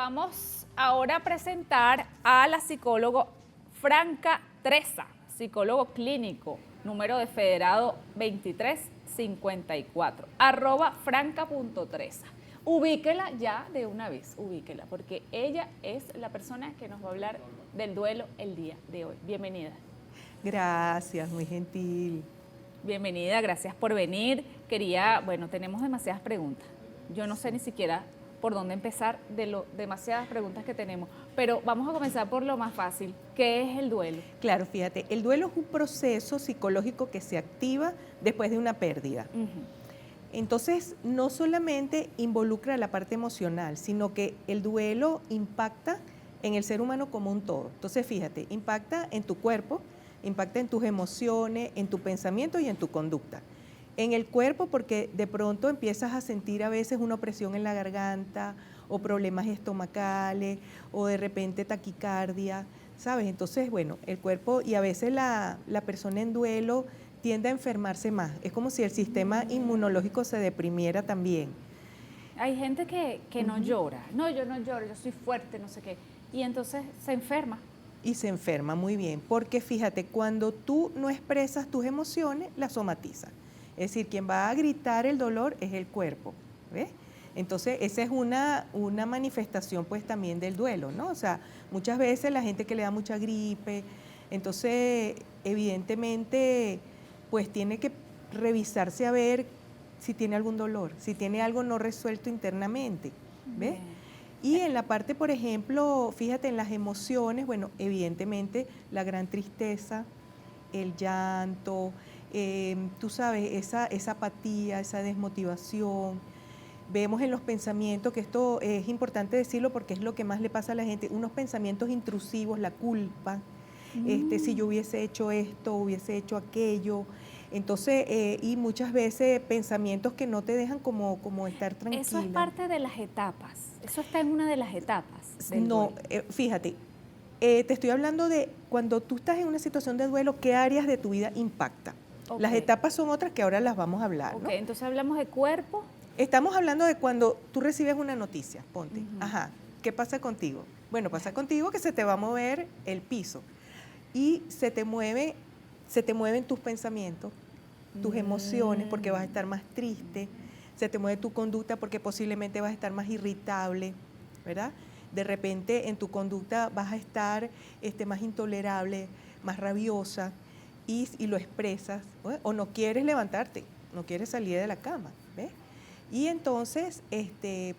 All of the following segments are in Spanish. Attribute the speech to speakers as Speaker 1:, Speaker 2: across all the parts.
Speaker 1: Vamos ahora a presentar a la psicóloga Franca Tresa, psicólogo clínico, número de federado 2354, @franca.tresa. Ubíquela ya de una vez, ubíquela, porque ella es la persona que nos va a hablar del duelo el día de hoy. Bienvenida.
Speaker 2: Gracias, muy gentil.
Speaker 1: Bienvenida, gracias por venir. Tenemos demasiadas preguntas. Yo no sé ni siquiera por dónde empezar de lo demasiadas preguntas que tenemos, pero vamos a comenzar por lo más fácil. ¿Qué es el duelo?
Speaker 2: Claro, fíjate, el duelo es un proceso psicológico que se activa después de una pérdida. Entonces, no solamente involucra la parte emocional, sino que el duelo impacta en el ser humano como un todo. Entonces, fíjate, impacta en tu cuerpo, impacta en tus emociones, en tu pensamiento y en tu conducta. En el cuerpo, porque de pronto empiezas a sentir a veces una opresión en la garganta o problemas estomacales o de repente taquicardia, ¿sabes? Entonces, bueno, el cuerpo y a veces la persona en duelo tiende a enfermarse más. Es como si el sistema inmunológico se deprimiera también.
Speaker 1: Hay gente que no llora. No, yo no lloro, yo soy fuerte, no sé qué. Y entonces se enferma.
Speaker 2: Y se enferma muy bien, porque fíjate, cuando tú no expresas tus emociones, las somatizas. Es decir, quien va a gritar el dolor es el cuerpo, ¿ves? Entonces, esa es una manifestación pues también del duelo, ¿no? O sea, muchas veces la gente que le da mucha gripe, entonces, evidentemente, pues tiene que revisarse a ver si tiene algún dolor, si tiene algo no resuelto internamente, ¿ves? Y en la parte, por ejemplo, fíjate en las emociones, bueno, evidentemente la gran tristeza, el llanto, tú sabes, esa apatía, esa desmotivación. Vemos en los pensamientos, que esto es importante decirlo porque es lo que más le pasa a la gente, unos pensamientos intrusivos, la culpa, si yo hubiese hecho esto, hubiese hecho aquello. Entonces, y muchas veces pensamientos que no te dejan como estar tranquila.
Speaker 1: Eso es parte de las etapas. Eso está en una de las etapas del
Speaker 2: No,
Speaker 1: duelo.
Speaker 2: fíjate, te estoy hablando de cuando tú estás en una situación de duelo, ¿qué áreas de tu vida impacta?
Speaker 1: Okay.
Speaker 2: Las etapas son otras que ahora las vamos a hablar, ¿no?
Speaker 1: Ok, entonces hablamos de cuerpo.
Speaker 2: Estamos hablando de cuando tú recibes una noticia, ponte, ajá, ¿qué pasa contigo? Bueno, pasa contigo que se te va a mover el piso y se te mueven tus pensamientos, tus emociones, porque vas a estar más triste, se te mueve tu conducta porque posiblemente vas a estar más irritable, ¿verdad? De repente en tu conducta vas a estar más intolerable, más rabiosa y lo expresas, ¿no? O no quieres levantarte, no quieres salir de la cama, ¿ves? Y entonces,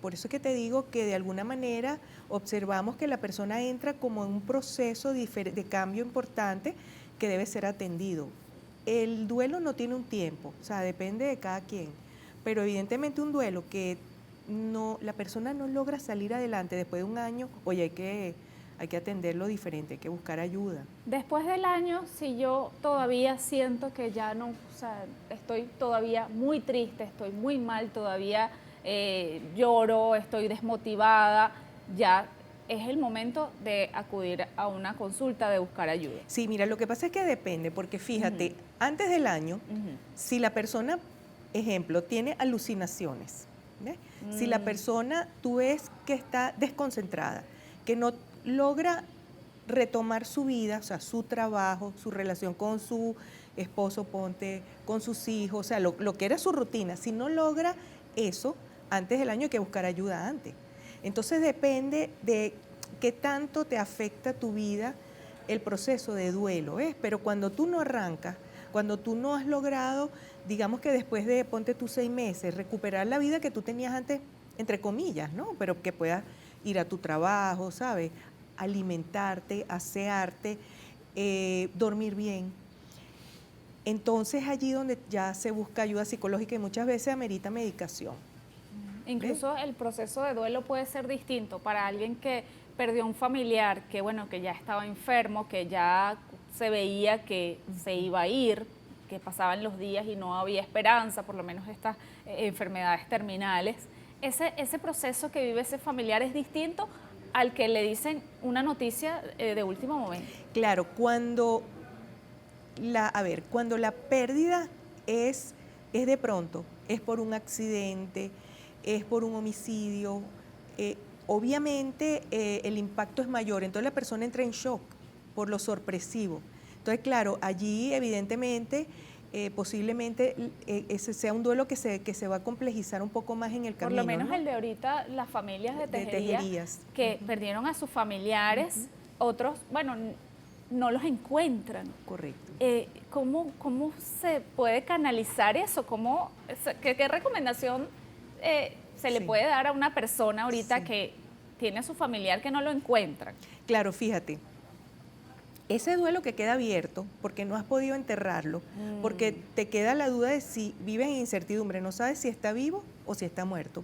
Speaker 2: por eso es que te digo que de alguna manera observamos que la persona entra como en un proceso de cambio importante que debe ser atendido. El duelo no tiene un tiempo, o sea, depende de cada quien, pero evidentemente un duelo que la persona no logra salir adelante después de un año, oye, hay que atenderlo diferente, hay que buscar ayuda.
Speaker 1: Después del año, si yo todavía siento que ya no, o sea, estoy todavía muy triste, estoy muy mal, todavía lloro, estoy desmotivada, ya es el momento de acudir a una consulta, de buscar ayuda.
Speaker 2: Sí, mira, lo que pasa es que depende, porque fíjate, antes del año, si la persona, ejemplo, tiene alucinaciones, ¿ves? Si la persona, tú ves que está desconcentrada, que no logra retomar su vida, o sea, su trabajo, su relación con su esposo, ponte, con sus hijos, o sea, lo que era su rutina, si no logra eso, antes del año hay que buscar ayuda antes. Entonces depende de qué tanto te afecta tu vida el proceso de duelo, ¿ves? Pero cuando tú no arrancas, cuando tú no has logrado, digamos que después de, ponte tus 6 meses, recuperar la vida que tú tenías antes, entre comillas, ¿no? Pero que puedas ir a tu trabajo, ¿sabes? Alimentarte, asearte, dormir bien. Entonces allí donde ya se busca ayuda psicológica y muchas veces amerita medicación.
Speaker 1: Incluso el proceso de duelo puede ser distinto para alguien que perdió un familiar, que bueno, que ya estaba enfermo, que ya se veía que se iba a ir, que pasaban los días y no había esperanza, por lo menos estas enfermedades terminales. Ese proceso que vive ese familiar es distinto al que le dicen una noticia de último momento.
Speaker 2: Claro, cuando la pérdida es de pronto, es por un accidente, es por un homicidio, obviamente el impacto es mayor, entonces la persona entra en shock por lo sorpresivo. Entonces, claro, allí evidentemente posiblemente ese sea un duelo que se va a complejizar un poco más en el
Speaker 1: Por
Speaker 2: camino,
Speaker 1: lo menos
Speaker 2: ¿no?
Speaker 1: el de ahorita, las familias de
Speaker 2: De
Speaker 1: Tejería
Speaker 2: Tejerías.
Speaker 1: que perdieron a sus familiares, otros, bueno, no los encuentran.
Speaker 2: Correcto.
Speaker 1: ¿Cómo se puede canalizar eso? ¿Qué recomendación se le
Speaker 2: Sí.
Speaker 1: puede dar a una persona ahorita
Speaker 2: Sí.
Speaker 1: que tiene a su familiar que no lo encuentran?
Speaker 2: Claro, fíjate, ese duelo que queda abierto porque no has podido enterrarlo, porque te queda la duda de si vives en incertidumbre, no sabes si está vivo o si está muerto.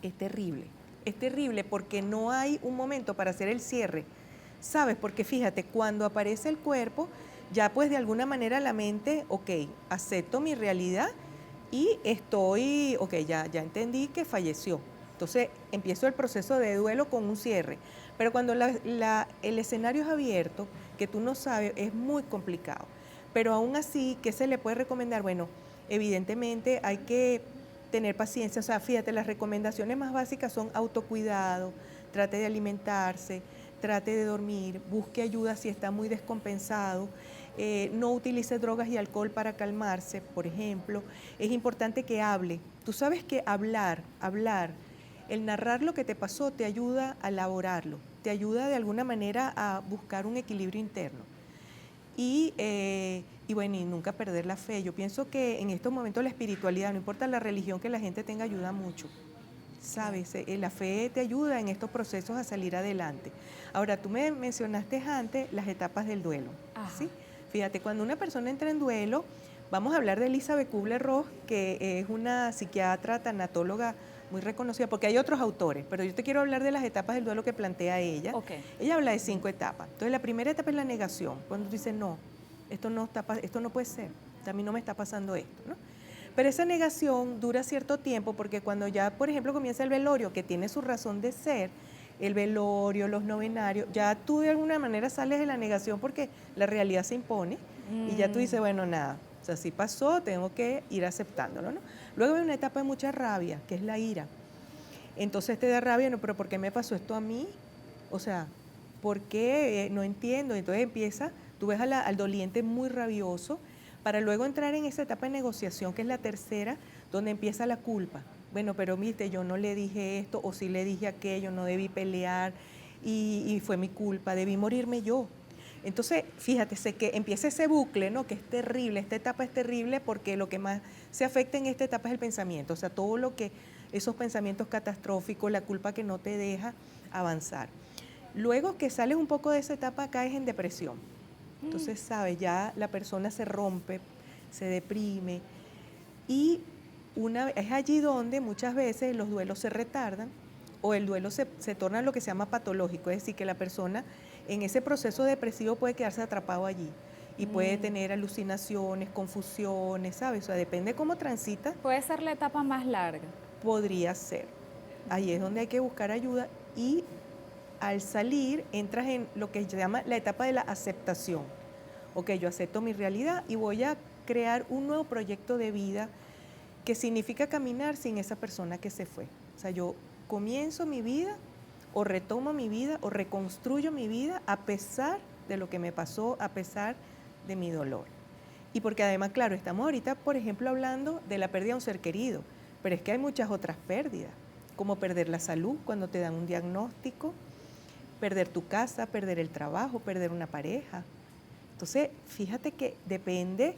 Speaker 2: Es terrible porque no hay un momento para hacer el cierre, ¿sabes? Porque fíjate, cuando aparece el cuerpo, ya pues de alguna manera la mente, ok, acepto mi realidad y estoy, ok, ya entendí que falleció. Entonces empiezo el proceso de duelo con un cierre. Pero cuando el escenario es abierto, que tú no sabes, es muy complicado. Pero aún así, ¿qué se le puede recomendar? Bueno, evidentemente hay que tener paciencia. O sea, fíjate, las recomendaciones más básicas son autocuidado, trate de alimentarse, trate de dormir, busque ayuda si está muy descompensado, no utilice drogas y alcohol para calmarse, por ejemplo. Es importante que hable. Tú sabes que hablar, el narrar lo que te pasó te ayuda a elaborarlo, te ayuda de alguna manera a buscar un equilibrio interno. Y bueno, y nunca perder la fe. Yo pienso que en estos momentos la espiritualidad, no importa la religión que la gente tenga, ayuda mucho. ¿Sabes? La fe te ayuda en estos procesos a salir adelante. Ahora, tú me mencionaste antes las etapas del duelo. ¿Sí? Fíjate, cuando una persona entra en duelo, vamos a hablar de Elizabeth Kubler-Ross, que es una psiquiatra tanatóloga muy reconocida, porque hay otros autores, pero yo te quiero hablar de las etapas del duelo que plantea ella.
Speaker 1: Okay.
Speaker 2: Ella habla de 5 etapas. Entonces, la primera etapa es la negación, cuando tú dices, no, esto no puede ser, a mí no me está pasando esto, ¿no? Pero esa negación dura cierto tiempo porque cuando ya, por ejemplo, comienza el velorio, que tiene su razón de ser, el velorio, los novenarios, ya tú de alguna manera sales de la negación porque la realidad se impone y ya tú dices, bueno, nada, o sea, si pasó, tengo que ir aceptándolo, ¿no? Luego hay una etapa de mucha rabia, que es la ira. Entonces te da rabia, no, pero ¿por qué me pasó esto a mí? O sea, ¿por qué? No entiendo. Entonces empieza, tú ves al doliente muy rabioso, para luego entrar en esa etapa de negociación, que es la tercera, donde empieza la culpa. Bueno, pero viste, yo no le dije esto, o sí le dije aquello, no debí pelear, y fue mi culpa, debí morirme yo. Entonces, fíjate, sé que empieza ese bucle, ¿no? Que es terrible, esta etapa es terrible porque lo que más se afecta en esta etapa es el pensamiento, o sea, todo lo que, esos pensamientos catastróficos, la culpa que no te deja avanzar. Luego que sales un poco de esa etapa, caes en depresión. Entonces, sabes, ya la persona se rompe, se deprime y es allí donde muchas veces los duelos se retardan o el duelo se torna lo que se llama patológico, es decir, que la persona en ese proceso depresivo puede quedarse atrapado allí y puede tener alucinaciones, confusiones, ¿sabes? O sea, depende cómo transita.
Speaker 1: Puede ser la etapa más larga.
Speaker 2: Podría ser. Ahí es donde hay que buscar ayuda y al salir entras en lo que se llama la etapa de la aceptación. Ok, yo acepto mi realidad y voy a crear un nuevo proyecto de vida que significa caminar sin esa persona que se fue. O sea, yo comienzo mi vida o retomo mi vida o reconstruyo mi vida a pesar de lo que me pasó, a pesar de mi dolor. Y porque además, claro, estamos ahorita, por ejemplo, hablando de la pérdida de un ser querido, pero es que hay muchas otras pérdidas, como perder la salud cuando te dan un diagnóstico, perder tu casa, perder el trabajo, perder una pareja. Entonces, fíjate que depende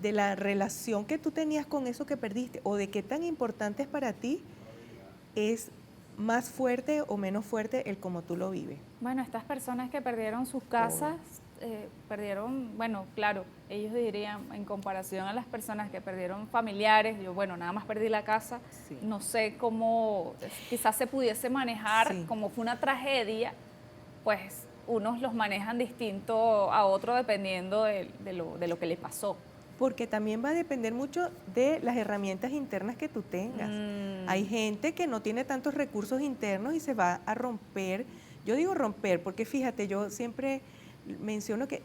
Speaker 2: de la relación que tú tenías con eso que perdiste o de qué tan importante es para ti, es más fuerte o menos fuerte el cómo tú lo vives.
Speaker 1: Bueno, estas personas que perdieron sus casas, perdieron, bueno, claro, ellos dirían en comparación a las personas que perdieron familiares, yo, bueno, nada más perdí la casa,
Speaker 2: Sí.
Speaker 1: no sé cómo, quizás se pudiese manejar,
Speaker 2: Sí.
Speaker 1: como fue una tragedia, pues unos los manejan distinto a otros dependiendo de lo que le pasó.
Speaker 2: Porque también va a depender mucho de las herramientas internas que tú tengas. Hay gente que no tiene tantos recursos internos y se va a romper. Yo digo romper porque fíjate, yo siempre menciono que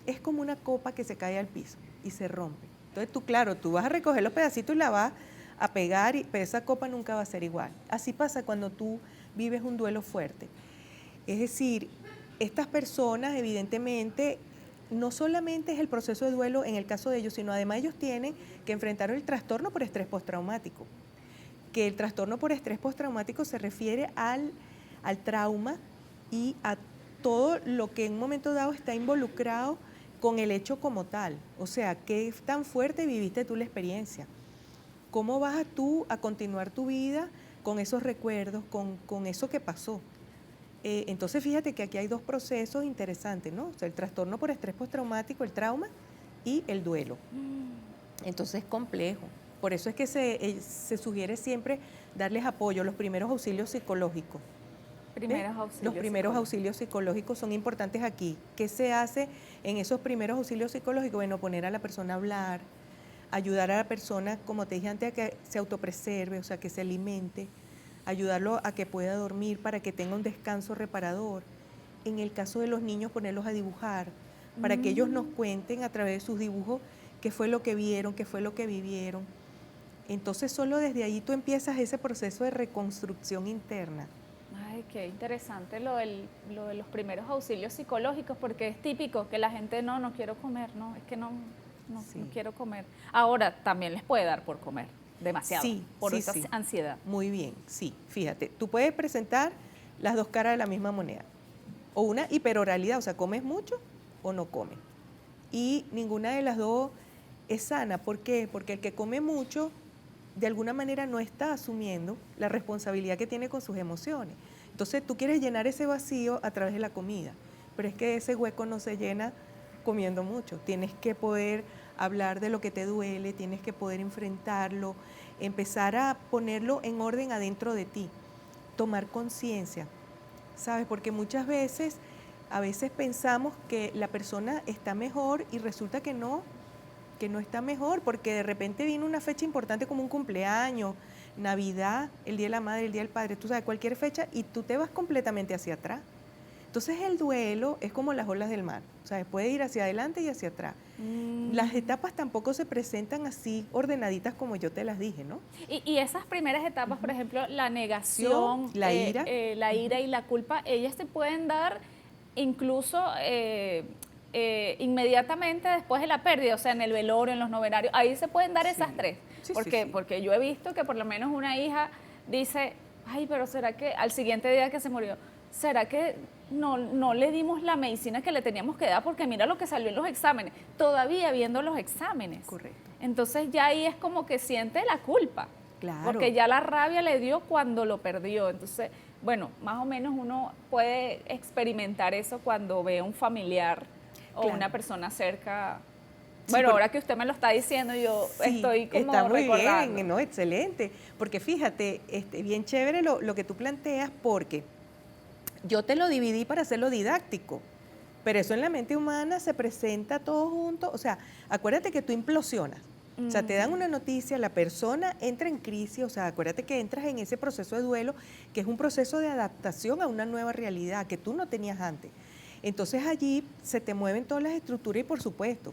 Speaker 2: es como una copa que se cae al piso y se rompe. Entonces tú, claro, tú vas a recoger los pedacitos y la vas a pegar, pero esa copa nunca va a ser igual. Así pasa cuando tú vives un duelo fuerte. Es decir, estas personas evidentemente no solamente es el proceso de duelo en el caso de ellos, sino además ellos tienen que enfrentar el trastorno por estrés postraumático, que el trastorno por estrés postraumático se refiere al trauma y a todo lo que en un momento dado está involucrado con el hecho como tal. O sea, qué tan fuerte viviste tú la experiencia. ¿Cómo vas tú a continuar tu vida con esos recuerdos, con eso que pasó? Entonces, fíjate que aquí hay dos procesos interesantes, ¿no? O sea, el trastorno por estrés postraumático, el trauma y el duelo. Entonces, es complejo. Por eso es que se sugiere siempre darles apoyo, los primeros auxilios psicológicos. Los primeros auxilios psicológicos son importantes aquí. ¿Qué se hace en esos primeros auxilios psicológicos? Bueno, poner a la persona a hablar, ayudar a la persona, como te dije antes, a que se autopreserve, o sea, que se alimente, ayudarlo a que pueda dormir para que tenga un descanso reparador. En el caso de los niños, ponerlos a dibujar, para que ellos nos cuenten a través de sus dibujos qué fue lo que vieron, qué fue lo que vivieron. Entonces, solo desde ahí tú empiezas ese proceso de reconstrucción interna.
Speaker 1: Ay, qué interesante lo de los primeros auxilios psicológicos, porque es típico que la gente no quiero comer, no, es que no quiero comer. Ahora, también les puede dar por comer demasiado, por esa ansiedad.
Speaker 2: Muy bien, sí, fíjate, tú puedes presentar las dos caras de la misma moneda, o una hiperoralidad, o sea, comes mucho o no comes. Y ninguna de las dos es sana. ¿Por qué? Porque el que come mucho, de alguna manera no está asumiendo la responsabilidad que tiene con sus emociones. Entonces tú quieres llenar ese vacío a través de la comida, pero es que ese hueco no se llena comiendo mucho. Tienes que poder hablar de lo que te duele, tienes que poder enfrentarlo, empezar a ponerlo en orden adentro de ti, tomar conciencia, ¿sabes? Porque muchas veces, a veces pensamos que la persona está mejor y resulta que no está mejor, porque de repente vino una fecha importante como un cumpleaños, Navidad, el Día de la Madre, el Día del Padre, tú sabes, cualquier fecha, y tú te vas completamente hacia atrás. Entonces el duelo es como las olas del mar, o sea, puede ir hacia adelante y hacia atrás. Las etapas tampoco se presentan así ordenaditas como yo te las dije, ¿no?
Speaker 1: Y esas primeras etapas, por ejemplo, la negación,
Speaker 2: la ira
Speaker 1: y la culpa, ellas se pueden dar incluso inmediatamente después de la pérdida, o sea, en el velorio, en los novenarios, ahí se pueden dar esas tres. Porque yo he visto que por lo menos una hija dice, ay, pero ¿será que al siguiente día que se murió, ¿será que no le dimos la medicina que le teníamos que dar? Porque mira lo que salió en los exámenes, todavía viendo los exámenes.
Speaker 2: Correcto.
Speaker 1: Entonces ya ahí es como que siente la culpa.
Speaker 2: Claro.
Speaker 1: Porque ya la rabia le dio cuando lo perdió. Entonces, bueno, más o menos uno puede experimentar eso cuando ve a un familiar o una persona cerca. Bueno, ahora que usted me lo está diciendo, yo estoy como
Speaker 2: está muy
Speaker 1: recordando.
Speaker 2: bien, ¿no? Excelente. Porque fíjate, bien chévere lo que tú planteas, porque yo te lo dividí para hacerlo didáctico, pero eso en la mente humana se presenta todo junto. O sea, acuérdate que tú implosionas. O sea, te dan una noticia, la persona entra en crisis, o sea, acuérdate que entras en ese proceso de duelo, que es un proceso de adaptación a una nueva realidad que tú no tenías antes. Entonces allí se te mueven todas las estructuras y por supuesto,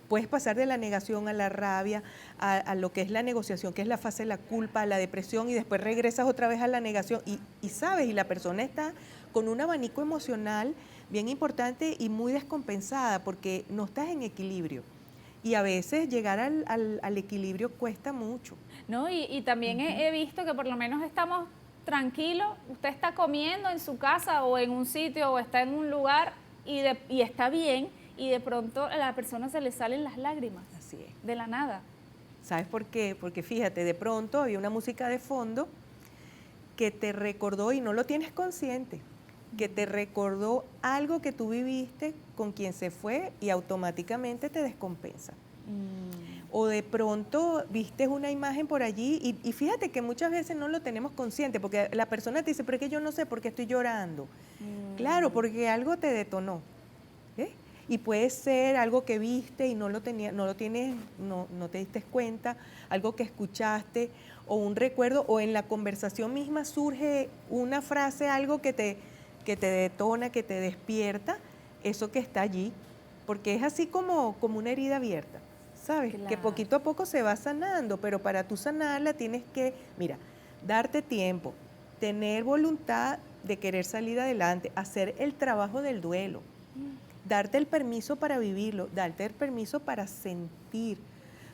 Speaker 2: puedes pasar de la negación a la rabia, a lo que es la negociación, que es la fase de la culpa, a la depresión, y después regresas otra vez a la negación y sabes, y la persona está con un abanico emocional bien importante y muy descompensada porque no estás en equilibrio. Y a veces llegar al equilibrio cuesta mucho.
Speaker 1: No, y también he visto que por lo menos estamos tranquilos, usted está comiendo en su casa o en un sitio o está en un lugar y está bien, y de pronto a la persona se le salen las lágrimas.
Speaker 2: Así es.
Speaker 1: De la nada.
Speaker 2: ¿Sabes por qué? Porque fíjate, de pronto había una música de fondo que te recordó, y no lo tienes consciente, que te recordó algo que tú viviste con quien se fue y automáticamente te descompensa. O de pronto viste una imagen por allí y fíjate que muchas veces no lo tenemos consciente, porque la persona te dice, pero es que yo no sé por qué estoy llorando. Claro, porque algo te detonó. ¿Ves? Y puede ser algo que viste y no te diste cuenta, algo que escuchaste, o un recuerdo, o en la conversación misma surge una frase, algo que te detona, que te despierta, eso que está allí, porque es así como una herida abierta, ¿sabes?
Speaker 1: Claro.
Speaker 2: Que poquito a poco se va sanando, pero para tú sanarla tienes que, mira, darte tiempo, tener voluntad de querer salir adelante, hacer el trabajo del duelo, darte el permiso para vivirlo, darte el permiso para sentir.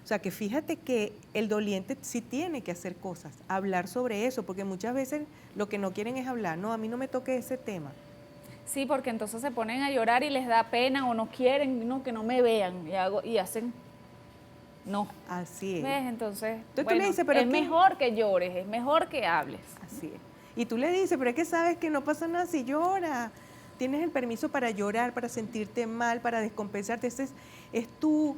Speaker 2: O sea, que fíjate que el doliente sí tiene que hacer cosas, hablar sobre eso, porque muchas veces lo que no quieren es hablar. No, a mí no me toque ese tema.
Speaker 1: Sí, porque entonces se ponen a llorar y les da pena o no quieren, no, que no me vean y hacen, no.
Speaker 2: Así es.
Speaker 1: ¿Ves? Entonces,
Speaker 2: Entonces tú
Speaker 1: bueno,
Speaker 2: le dices, pero
Speaker 1: es mejor que llores, es mejor que hables.
Speaker 2: Así es. Y tú le dices, pero es que sabes que no pasa nada si llora. Tienes el permiso para llorar, para sentirte mal, para descompensarte. Ese es tu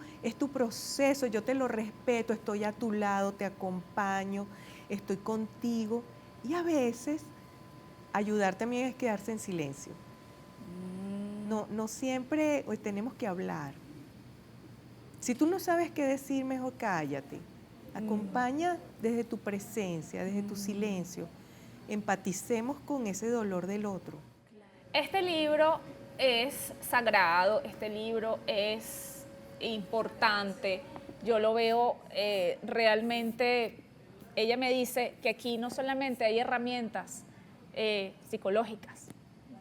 Speaker 2: proceso, yo te lo respeto, estoy a tu lado, te acompaño, estoy contigo. Y a veces ayudar también es quedarse en silencio. No siempre tenemos que hablar. Si tú no sabes qué decir, mejor cállate. Acompaña desde tu presencia, desde tu silencio. Empaticemos con ese dolor del otro.
Speaker 1: Este libro es sagrado, este libro es importante. Yo lo veo realmente, ella me dice que aquí no solamente hay herramientas psicológicas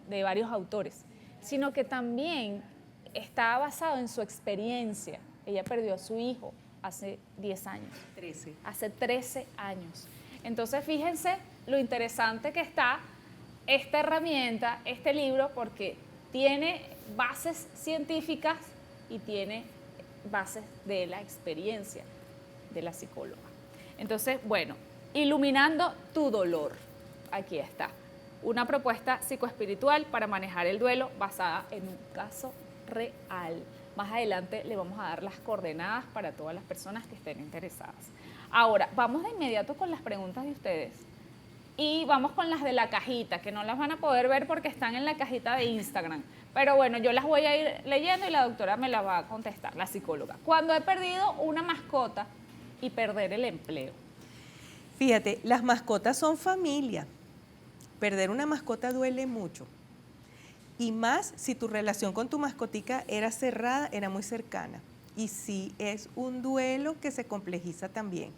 Speaker 1: de varios autores, sino que también está basado en su experiencia. Ella perdió a su hijo hace 10 años.
Speaker 2: 13.
Speaker 1: Hace 13 años. Entonces, fíjense lo interesante que está esta herramienta, este libro, porque tiene bases científicas y tiene bases de la experiencia de la psicóloga. Entonces, bueno, iluminando tu dolor. Aquí está. Una propuesta psicoespiritual para manejar el duelo basada en un caso real. Más adelante le vamos a dar las coordenadas para todas las personas que estén interesadas. Ahora, vamos de inmediato con las preguntas de ustedes. Y vamos con las de la cajita, que no las van a poder ver porque están en la cajita de Instagram. Pero bueno, yo las voy a ir leyendo y la doctora me las va a contestar, la psicóloga. Cuando he perdido una mascota y perder el empleo.
Speaker 2: Fíjate, las mascotas son familia. Perder una mascota duele mucho. Y más si tu relación con tu mascotica era cerrada, era muy cercana. Y sí, es un duelo que se complejiza también.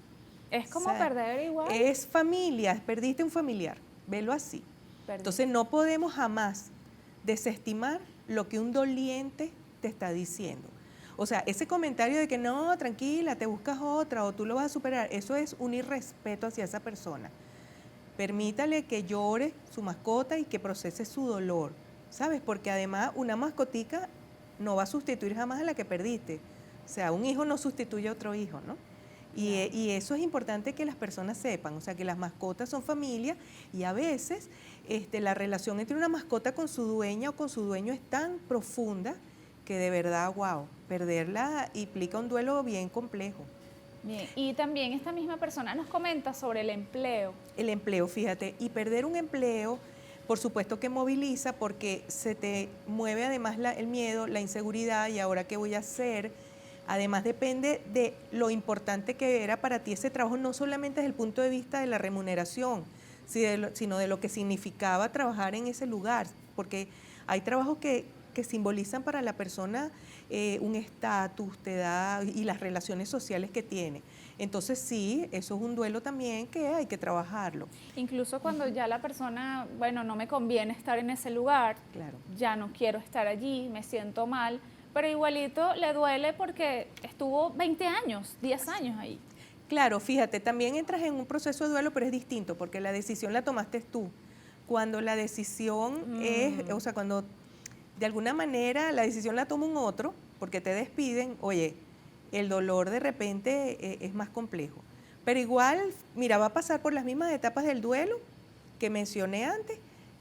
Speaker 1: Es como perder igual.
Speaker 2: Es familia, perdiste un familiar, velo así. Entonces no podemos jamás desestimar lo que un doliente te está diciendo. O sea, ese comentario de que no, tranquila, te buscas otra o tú lo vas a superar, eso es un irrespeto hacia esa persona. Permítale que llore su mascota y que procese su dolor, ¿sabes? Porque además una mascotica no va a sustituir jamás a la que perdiste. O sea, un hijo no sustituye a otro hijo, ¿no? Y eso es importante que las personas sepan, o sea, que las mascotas son familia y a veces la relación entre una mascota con su dueña o con su dueño es tan profunda que de verdad, wow, perderla implica un duelo bien complejo.
Speaker 1: Bien, y también esta misma persona nos comenta sobre el empleo.
Speaker 2: El empleo, fíjate, y perder un empleo, por supuesto que moviliza porque se te mueve además el miedo, la inseguridad y ahora qué voy a hacer. Además depende de lo importante que era para ti ese trabajo, no solamente desde el punto de vista de la remuneración, sino de lo que significaba trabajar en ese lugar, porque hay trabajos que simbolizan para la persona un estatus, te da, y las relaciones sociales que tiene. Entonces sí, eso es un duelo también que hay que trabajarlo.
Speaker 1: Incluso cuando ya la persona, bueno, no me conviene estar en ese lugar,
Speaker 2: claro,
Speaker 1: ya no quiero estar allí, me siento mal, pero igualito le duele porque estuvo 20 años, 10 años ahí.
Speaker 2: Claro, fíjate, también entras en un proceso de duelo, pero es distinto, porque la decisión la tomaste tú. Cuando la decisión es, o sea, cuando de alguna manera la decisión la toma un otro, porque te despiden, oye, el dolor de repente es más complejo. Pero igual, mira, va a pasar por las mismas etapas del duelo que mencioné antes,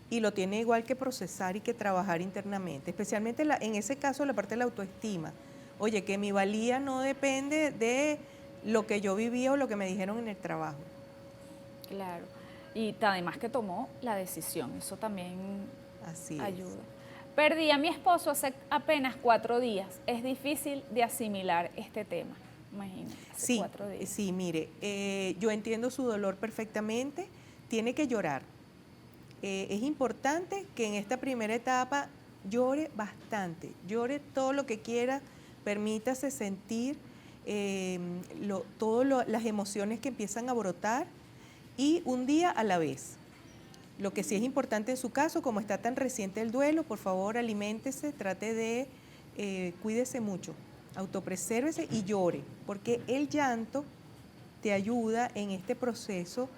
Speaker 2: y lo tiene igual que procesar y que trabajar internamente, especialmente en ese caso la parte de la autoestima. Oye, que mi valía no depende de lo que yo vivía o lo que me dijeron en el trabajo.
Speaker 1: Claro, y además que tomó la decisión, eso también ayuda. Perdí a mi esposo hace apenas 4 días, es difícil de asimilar este tema, imagínate, hace 4 días.
Speaker 2: Sí, mire, yo entiendo su dolor perfectamente, tiene que llorar. Es importante que en esta primera etapa llore bastante, llore todo lo que quiera, permítase sentir todas las emociones que empiezan a brotar y un día a la vez. Lo que sí es importante en su caso, como está tan reciente el duelo, por favor aliméntese, trate de, cuídese mucho, autopresérvese y llore, porque el llanto te ayuda en este proceso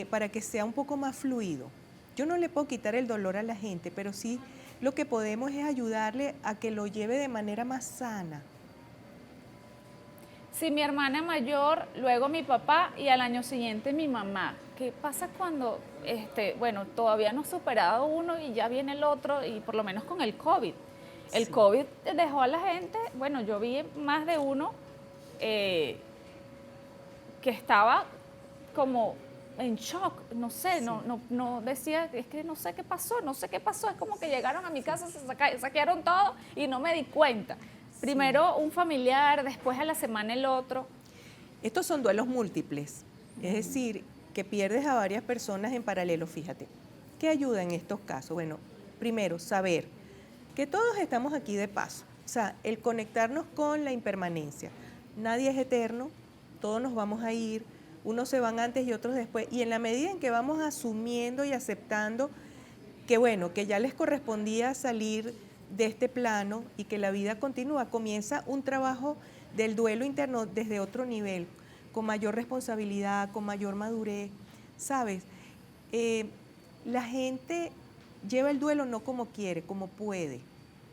Speaker 2: para que sea un poco más fluido. Yo no le puedo quitar el dolor a la gente, pero sí lo que podemos es ayudarle a que lo lleve de manera más sana.
Speaker 1: Sí, mi hermana mayor, luego mi papá y al año siguiente mi mamá. ¿Qué pasa cuando, bueno, todavía no ha superado uno y ya viene el otro y por lo menos con el COVID? El
Speaker 2: Sí.
Speaker 1: COVID dejó a la gente, bueno, yo vi más de uno que estaba como en shock, no sé,
Speaker 2: Sí.
Speaker 1: no decía, es que no sé qué pasó, es como que llegaron a mi casa, se saquearon todo y no me di cuenta. Primero un familiar, después a la semana el otro.
Speaker 2: Estos son duelos múltiples, es decir, que pierdes a varias personas en paralelo, fíjate. ¿Qué ayuda en estos casos? Bueno, primero, saber que todos estamos aquí de paso, o sea, el conectarnos con la impermanencia. Nadie es eterno, todos nos vamos a ir, unos se van antes y otros después, y en la medida en que vamos asumiendo y aceptando que bueno, que ya les correspondía salir de este plano y que la vida continúa, comienza un trabajo del duelo interno desde otro nivel, con mayor responsabilidad, con mayor madurez, ¿sabes? La gente lleva el duelo no como quiere, como puede,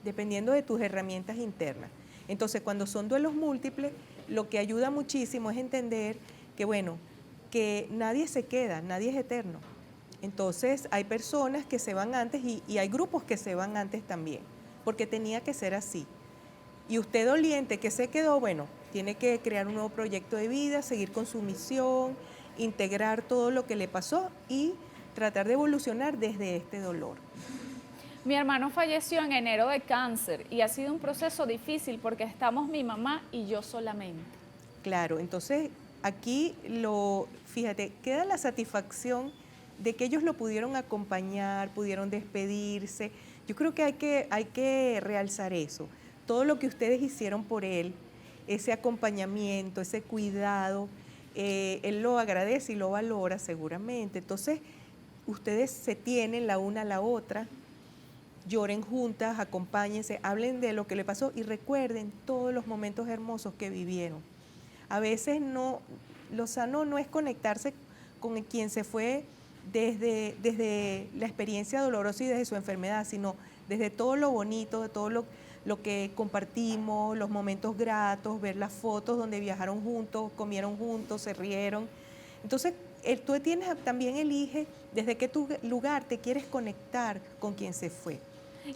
Speaker 2: dependiendo de tus herramientas internas. Entonces, cuando son duelos múltiples, lo que ayuda muchísimo es entender que, bueno, que nadie se queda, nadie es eterno. Entonces, hay personas que se van antes y hay grupos que se van antes también, porque tenía que ser así. Y usted doliente que se quedó, bueno, tiene que crear un nuevo proyecto de vida, seguir con su misión, integrar todo lo que le pasó y tratar de evolucionar desde este dolor.
Speaker 1: Mi hermano falleció en enero de cáncer y ha sido un proceso difícil porque estamos mi mamá y yo solamente.
Speaker 2: Claro, entonces aquí fíjate, queda la satisfacción de que ellos lo pudieron acompañar, pudieron despedirse. Yo creo que hay que realzar eso. Todo lo que ustedes hicieron por él, ese acompañamiento, ese cuidado, él lo agradece y lo valora seguramente. Entonces, ustedes se tienen la una a la otra, lloren juntas, acompáñense, hablen de lo que le pasó y recuerden todos los momentos hermosos que vivieron. A veces lo sano no es conectarse con quien se fue desde la experiencia dolorosa y desde su enfermedad, sino desde todo lo bonito, de todo lo que compartimos, los momentos gratos, ver las fotos donde viajaron juntos, comieron juntos, se rieron. Entonces, tú también eliges desde qué lugar te quieres conectar con quien se fue.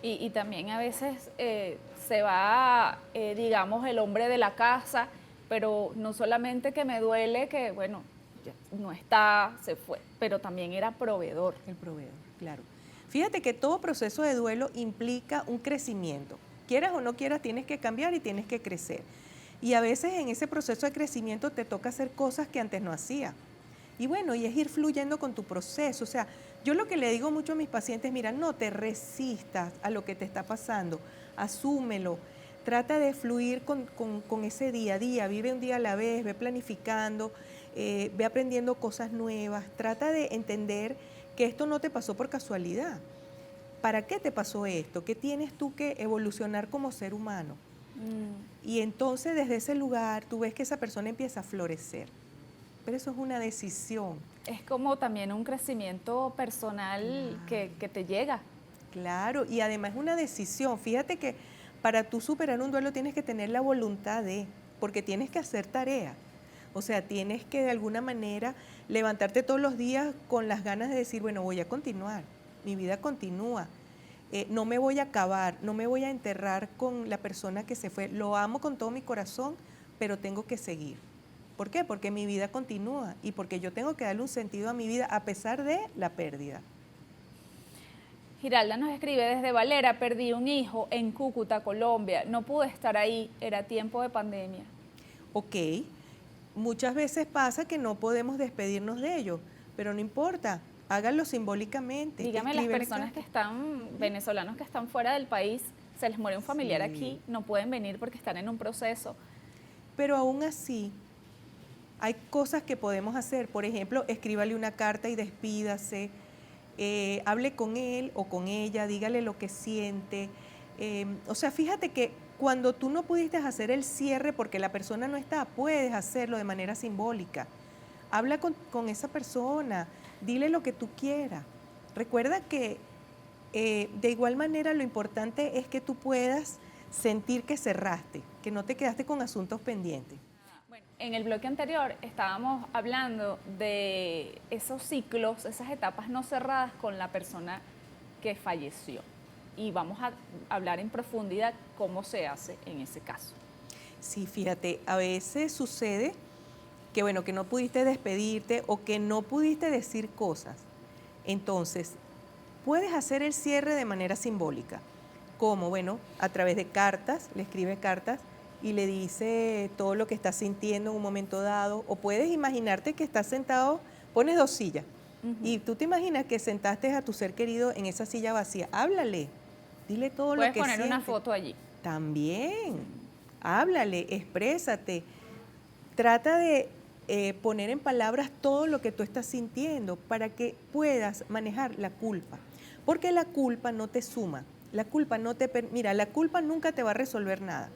Speaker 1: Y también a veces se va, digamos, el hombre de la casa, pero no solamente que me duele que, bueno, ya no está, se fue, pero también era proveedor.
Speaker 2: El proveedor, claro. Fíjate que todo proceso de duelo implica un crecimiento. Quieras o no quieras, tienes que cambiar y tienes que crecer. Y a veces en ese proceso de crecimiento te toca hacer cosas que antes no hacías. Y bueno, y es ir fluyendo con tu proceso. O sea, yo lo que le digo mucho a mis pacientes, mira, no te resistas a lo que te está pasando, asúmelo, trata de fluir con ese día a día, vive un día a la vez, ve planificando, ve aprendiendo cosas nuevas, trata de entender que esto no te pasó por casualidad. ¿Para qué te pasó esto? ¿Qué tienes tú que evolucionar como ser humano? Y entonces desde ese lugar tú ves que esa persona empieza a florecer. Pero eso es una decisión.
Speaker 1: Es como también un crecimiento personal que te llega.
Speaker 2: Claro, y además es una decisión. Fíjate que para tú superar un duelo tienes que tener la voluntad porque tienes que hacer tarea. O sea, tienes que de alguna manera levantarte todos los días con las ganas de decir, bueno, voy a continuar, mi vida continúa. No me voy a acabar, no me voy a enterrar con la persona que se fue. Lo amo con todo mi corazón, pero tengo que seguir. ¿Por qué? Porque mi vida continúa y porque yo tengo que darle un sentido a mi vida a pesar de la pérdida.
Speaker 1: Giralda nos escribe desde Valera, perdí un hijo en Cúcuta, Colombia. No pude estar ahí, era tiempo de pandemia.
Speaker 2: Ok, muchas veces pasa que no podemos despedirnos de ellos, pero no importa, háganlo simbólicamente.
Speaker 1: Dígame, las personas que están, venezolanos que están fuera del país, se les muere un familiar aquí, no pueden venir porque están en un proceso.
Speaker 2: Pero aún así, hay cosas que podemos hacer. Por ejemplo, escríbale una carta y despídase. hable con él o con ella, dígale lo que siente. O sea, fíjate que cuando tú no pudiste hacer el cierre porque la persona no está, puedes hacerlo de manera simbólica. Habla con esa persona, dile lo que tú quieras. Recuerda que de igual manera lo importante es que tú puedas sentir que cerraste, que no te quedaste con asuntos pendientes.
Speaker 1: Bueno, en el bloque anterior estábamos hablando de esos ciclos, esas etapas no cerradas con la persona que falleció. Y vamos a hablar en profundidad cómo se hace en ese caso.
Speaker 2: Sí, fíjate, a veces sucede que, bueno, que no pudiste despedirte o que no pudiste decir cosas. Entonces, puedes hacer el cierre de manera simbólica. ¿Cómo? Bueno, a través de cartas, le escribes cartas y le dice todo lo que estás sintiendo en un momento dado. O puedes imaginarte que estás sentado, pones 2 sillas. Y tú te imaginas que sentaste a tu ser querido en esa silla vacía. Háblale, dile todo lo que sientes.
Speaker 1: Puedes poner una foto allí.
Speaker 2: También, háblale, exprésate. Trata de poner en palabras todo lo que tú estás sintiendo para que puedas manejar la culpa. Porque la culpa no te suma. La culpa no te... Mira, la culpa nunca te va a resolver nada.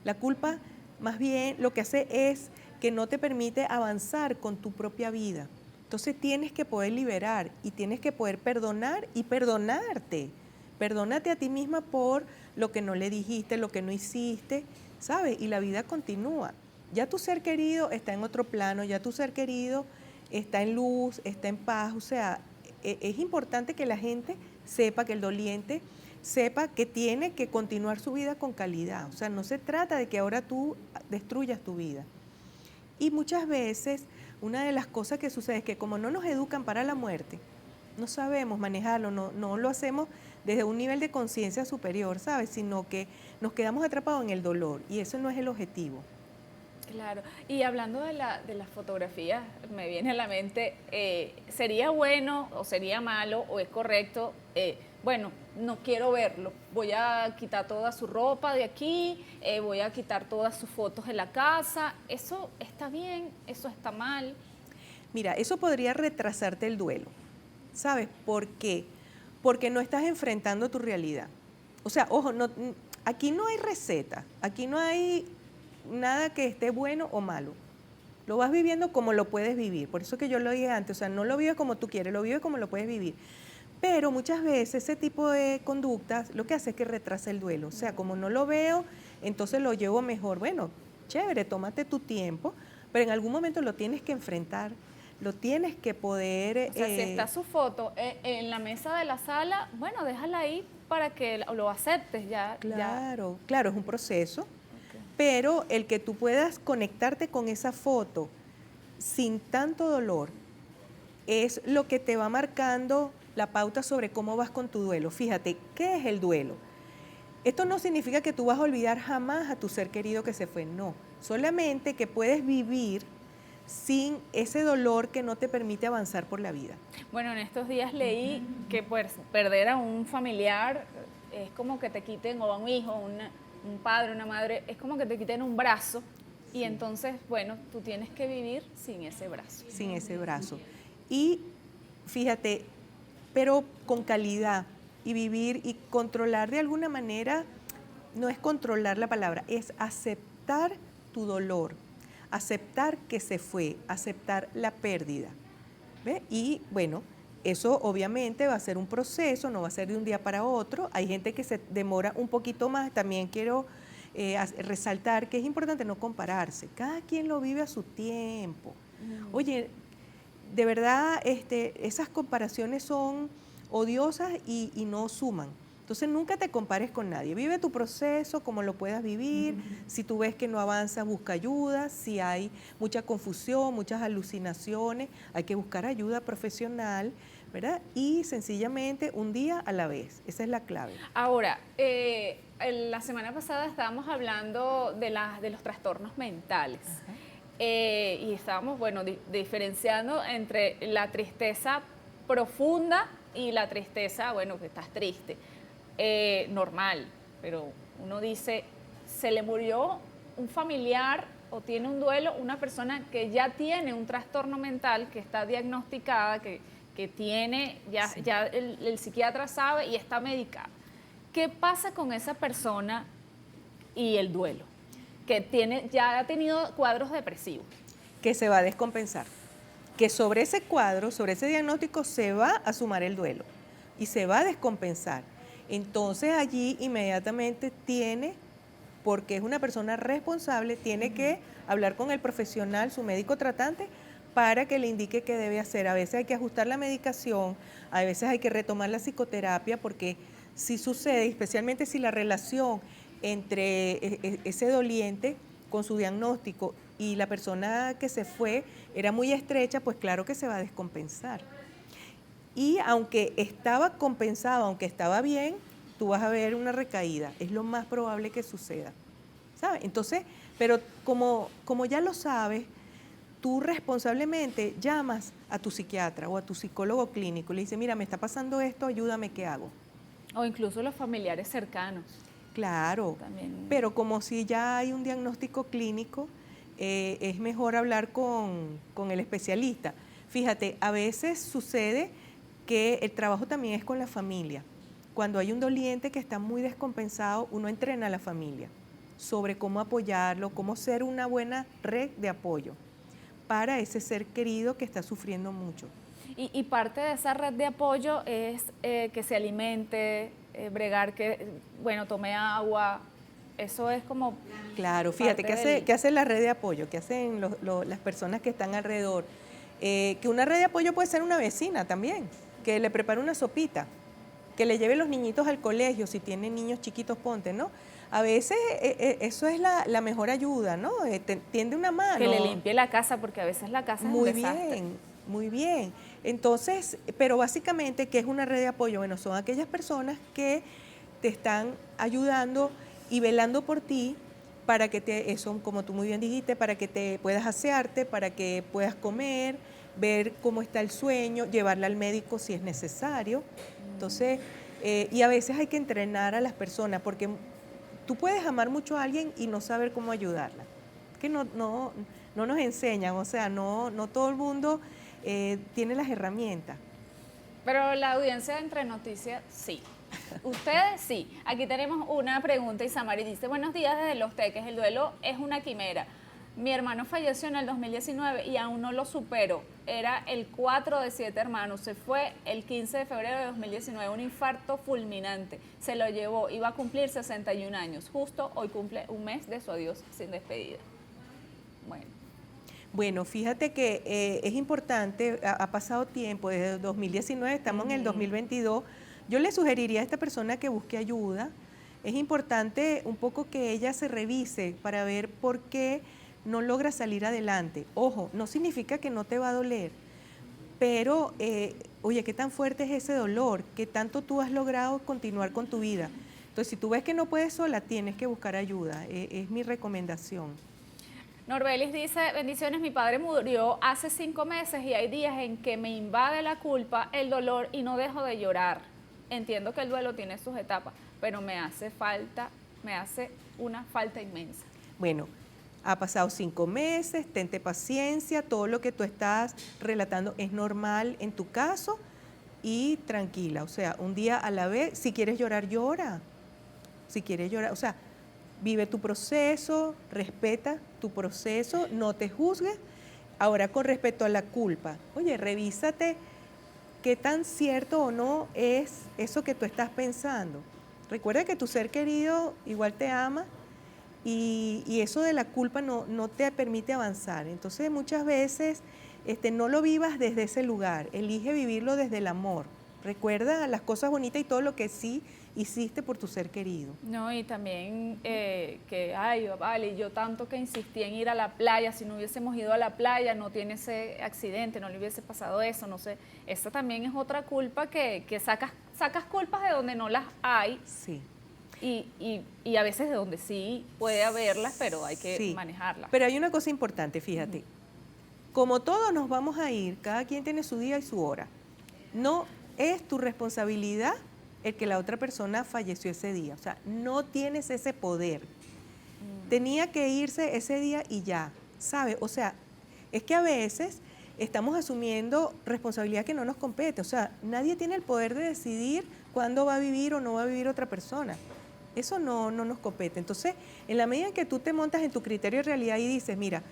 Speaker 2: La culpa, más bien, lo que hace es que no te permite avanzar con tu propia vida. Entonces tienes que poder liberar y tienes que poder perdonar y perdonarte. Perdónate a ti misma por lo que no le dijiste, lo que no hiciste, ¿sabes? Y la vida continúa. Ya tu ser querido está en otro plano, ya tu ser querido está en luz, está en paz. O sea, es importante que la gente sepa, que el doliente sepa que tiene que continuar su vida con calidad. O sea, no se trata de que ahora tú destruyas tu vida. Y muchas veces una de las cosas que sucede es que como no nos educan para la muerte, no sabemos manejarlo, no lo hacemos desde un nivel de conciencia superior, ¿sabes? Sino que nos quedamos atrapados en el dolor y eso no es el objetivo.
Speaker 1: Claro, y hablando de las fotografías, me viene a la mente, ¿sería bueno o sería malo o es correcto? Bueno, no quiero verlo, voy a quitar toda su ropa de aquí, voy a quitar todas sus fotos de la casa. ¿Eso está bien? ¿Eso está mal?
Speaker 2: Mira, eso podría retrasarte el duelo. ¿Sabes por qué? Porque no estás enfrentando tu realidad. O sea, ojo, aquí no hay receta, aquí no hay nada que esté bueno o malo. Lo vas viviendo como lo puedes vivir. Por eso que yo lo dije antes, o sea, no lo vives como tú quieres, lo vives como lo puedes vivir. Pero muchas veces ese tipo de conductas lo que hace es que retrasa el duelo. O sea, como no lo veo, entonces lo llevo mejor. Bueno, chévere, tómate tu tiempo, pero en algún momento lo tienes que enfrentar, lo tienes que poder...
Speaker 1: O sea, si está su foto en la mesa de la sala, bueno, déjala ahí para que lo aceptes ya.
Speaker 2: Claro, claro, es un proceso. Pero el que tú puedas conectarte con esa foto sin tanto dolor es lo que te va marcando la pauta sobre cómo vas con tu duelo. Fíjate, ¿qué es el duelo? Esto no significa que tú vas a olvidar jamás a tu ser querido que se fue, no. Solamente que puedes vivir sin ese dolor que no te permite avanzar por la vida.
Speaker 1: Bueno, en estos días leí que pues, perder a un familiar es como que te quiten, o a un hijo, un padre, una madre, es como que te quiten un brazo y entonces, bueno, tú tienes que vivir sin ese brazo.
Speaker 2: Sin ese brazo. Y fíjate, pero con calidad y vivir y controlar de alguna manera, no es controlar la palabra, es aceptar tu dolor, aceptar que se fue, aceptar la pérdida. ¿Ve? Y bueno, eso obviamente va a ser un proceso, no va a ser de un día para otro. Hay gente que se demora un poquito más. También quiero resaltar que es importante no compararse. Cada quien lo vive a su tiempo. Oye, de verdad, esas comparaciones son odiosas y no suman. Entonces nunca te compares con nadie. Vive tu proceso como lo puedas vivir. Si tú ves que no avanzas, busca ayuda. Si hay mucha confusión, muchas alucinaciones, hay que buscar ayuda profesional, ¿verdad? Y sencillamente un día a la vez. Esa es la clave.
Speaker 1: Ahora, la semana pasada estábamos hablando de los trastornos mentales. Y estábamos, bueno, diferenciando entre la tristeza profunda y la tristeza, bueno, que estás triste. Normal, pero uno dice, se le murió un familiar o tiene un duelo, una persona que ya tiene un trastorno mental, que está diagnosticada, que que tiene, ya el psiquiatra sabe y está medicado. ¿Qué pasa con esa persona y el duelo? Que ya ha tenido cuadros depresivos.
Speaker 2: Que se va a descompensar. Que sobre ese cuadro, sobre ese diagnóstico, se va a sumar el duelo y se va a descompensar. Entonces allí inmediatamente porque es una persona responsable, tiene que hablar con el profesional, su médico tratante, para que le indique qué debe hacer. A veces hay que ajustar la medicación, a veces hay que retomar la psicoterapia, porque si sucede, especialmente si la relación entre ese doliente con su diagnóstico y la persona que se fue era muy estrecha, pues claro que se va a descompensar. Y aunque estaba compensado, aunque estaba bien, tú vas a ver una recaída. Es lo más probable que suceda, ¿sabes? Entonces, pero como ya lo sabes, tú responsablemente llamas a tu psiquiatra o a tu psicólogo clínico y le dices, mira, me está pasando esto, ayúdame, ¿qué hago?
Speaker 1: O incluso los familiares cercanos.
Speaker 2: Claro,
Speaker 1: También.
Speaker 2: pero como si ya hay un diagnóstico clínico, es mejor hablar con el especialista. Fíjate, a veces sucede que el trabajo también es con la familia. Cuando hay un doliente que está muy descompensado, uno entrena a la familia sobre cómo apoyarlo, cómo ser una buena red de apoyo para ese ser querido que está sufriendo mucho.
Speaker 1: Y parte de esa red de apoyo es que se alimente, bregar que, bueno, tome agua. Eso es como...
Speaker 2: Claro, fíjate, ¿qué hace la red de apoyo? ¿Qué hacen las personas que están alrededor? Que una red de apoyo puede ser una vecina también, que le prepare una sopita, que le lleve los niñitos al colegio, si tienen niños chiquitos, ponte, ¿no? A veces eso es la mejor ayuda, ¿no? Tiende una mano.
Speaker 1: Que le limpie la casa, porque a veces la casa es un desastre.
Speaker 2: Muy bien, muy bien. Entonces, pero básicamente, ¿qué es una red de apoyo? Bueno, son aquellas personas que te están ayudando y velando por ti para que son como tú muy bien dijiste, para que te puedas asearte, para que puedas comer, ver cómo está el sueño, llevarla al médico si es necesario. Entonces, y a veces hay que entrenar a las personas, porque tú puedes amar mucho a alguien y no saber cómo ayudarla. Que no nos enseñan, o sea, no todo el mundo tiene las herramientas.
Speaker 1: Pero la audiencia de Entre Noticias, sí. Ustedes sí. Aquí tenemos una pregunta. Isamari dice, buenos días desde Los Teques. El duelo es una quimera. Mi hermano falleció en el 2019 y aún no lo supero. Era el 4 de 7 hermanos. Se fue el 15 de febrero de 2019. Un infarto fulminante. Se lo llevó. Iba a cumplir 61 años. Justo hoy cumple un mes de su adiós sin despedida.
Speaker 2: Bueno, fíjate que es importante, ha pasado tiempo, desde el 2019, estamos en el 2022. Yo le sugeriría a esta persona que busque ayuda. Es importante un poco que ella se revise para ver por qué no logra salir adelante. Ojo, no significa que no te va a doler, pero, oye, ¿qué tan fuerte es ese dolor? ¿Qué tanto tú has logrado continuar con tu vida? Entonces, si tú ves que no puedes sola, tienes que buscar ayuda. Es mi recomendación.
Speaker 1: Norbelis dice, bendiciones, mi padre murió hace 5 meses y hay días en que me invade la culpa, el dolor y no dejo de llorar. Entiendo que el duelo tiene sus etapas, pero me hace una falta inmensa.
Speaker 2: Bueno, ha pasado 5 meses, tente paciencia, todo lo que tú estás relatando es normal en tu caso y tranquila, o sea, un día a la vez, si quieres llorar, llora. Si quieres llorar, o sea, vive tu proceso, respeta tu proceso, no te juzgues. Ahora, con respecto a la culpa, oye, revísate qué tan cierto o no es eso que tú estás pensando. Recuerda que tu ser querido igual te ama y eso de la culpa no te permite avanzar. Entonces, muchas veces no lo vivas desde ese lugar, elige vivirlo desde el amor. Recuerda las cosas bonitas y todo lo que sí hiciste por tu ser querido.
Speaker 1: No, y también ay, vale, yo tanto que insistí en ir a la playa, si no hubiésemos ido a la playa, no tiene ese accidente, no le hubiese pasado eso, no sé. Esa también es otra culpa que sacas culpas de donde no las hay.
Speaker 2: Sí.
Speaker 1: Y a veces de donde sí puede haberlas, pero hay que manejarlas.
Speaker 2: Pero hay una cosa importante, fíjate. Como todos nos vamos a ir, cada quien tiene su día y su hora. No es tu responsabilidad el que la otra persona falleció ese día. O sea, no tienes ese poder. Tenía que irse ese día y ya, ¿sabes? O sea, es que a veces estamos asumiendo responsabilidad que no nos compete. O sea, nadie tiene el poder de decidir cuándo va a vivir o no va a vivir otra persona. Eso no nos compete. Entonces, en la medida en que tú te montas en tu criterio de realidad y dices, mira,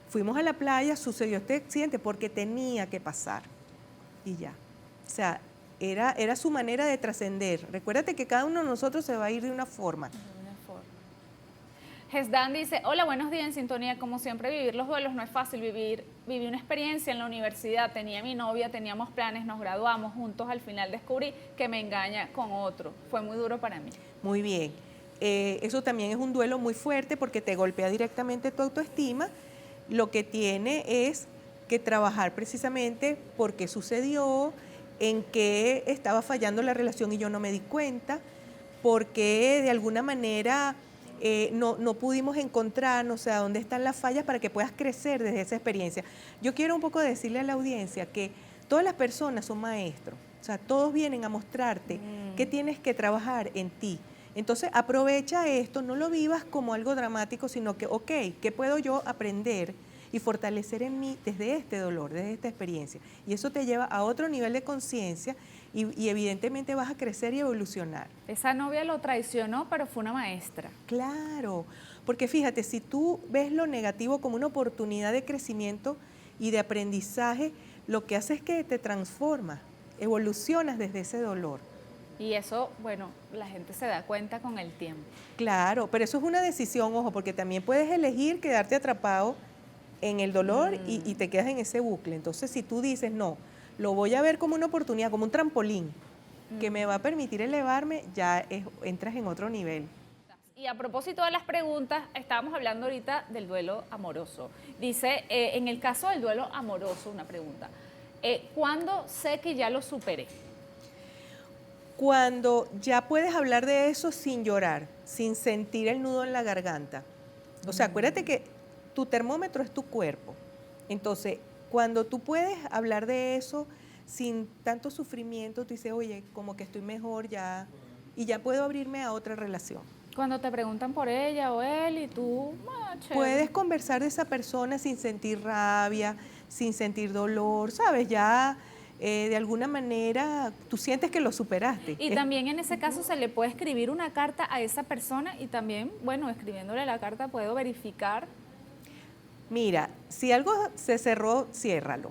Speaker 2: fuimos a la playa, sucedió este accidente porque tenía que pasar. Y ya. O sea, era su manera de trascender. Recuérdate que cada uno de nosotros se va a ir de una forma.
Speaker 1: Gesdan dice, hola, buenos días, en sintonía. Como siempre, vivir los duelos no es fácil. Viví una experiencia en la universidad, tenía a mi novia, teníamos planes, nos graduamos juntos, al final descubrí que me engaña con otro. Fue muy duro para mí.
Speaker 2: Muy bien. Eso también es un duelo muy fuerte porque te golpea directamente tu autoestima. Lo que tiene es que trabajar precisamente por qué sucedió, en qué estaba fallando la relación y yo no me di cuenta, porque de alguna manera no pudimos encontrarnos, o sea, dónde están las fallas para que puedas crecer desde esa experiencia. Yo quiero un poco decirle a la audiencia que todas las personas son maestros, o sea, todos vienen a mostrarte qué tienes que trabajar en ti. Entonces, aprovecha esto, no lo vivas como algo dramático, sino que, ok, ¿qué puedo yo aprender y fortalecer en mí desde este dolor, desde esta experiencia? Y eso te lleva a otro nivel de conciencia y evidentemente vas a crecer y evolucionar.
Speaker 1: Esa novia lo traicionó, pero fue una maestra.
Speaker 2: Claro, porque fíjate, si tú ves lo negativo como una oportunidad de crecimiento y de aprendizaje, lo que hace es que te transformas, evolucionas desde ese dolor.
Speaker 1: Y eso, bueno, la gente se da cuenta con el tiempo.
Speaker 2: Claro, pero eso es una decisión, ojo, porque también puedes elegir quedarte atrapado en el dolor y te quedas en ese bucle. Entonces, si tú dices, no, lo voy a ver como una oportunidad, como un trampolín, que me va a permitir elevarme, ya entras en otro nivel.
Speaker 1: Y a propósito de las preguntas, estábamos hablando ahorita del duelo amoroso. Dice, en el caso del duelo amoroso, una pregunta, ¿cuándo sé que ya lo superé?
Speaker 2: Cuando ya puedes hablar de eso sin llorar, sin sentir el nudo en la garganta. O sea, acuérdate que tu termómetro es tu cuerpo. Entonces, cuando tú puedes hablar de eso sin tanto sufrimiento, tú dices, oye, como que estoy mejor ya, y ya puedo abrirme a otra relación.
Speaker 1: Cuando te preguntan por ella o él y tú,
Speaker 2: puedes conversar de esa persona sin sentir rabia, sin sentir dolor, ¿sabes? Ya de alguna manera tú sientes que lo superaste.
Speaker 1: Y también en ese caso se le puede escribir una carta a esa persona y también, bueno, escribiéndole la carta puedo verificar.
Speaker 2: Mira, si algo se cerró, ciérralo.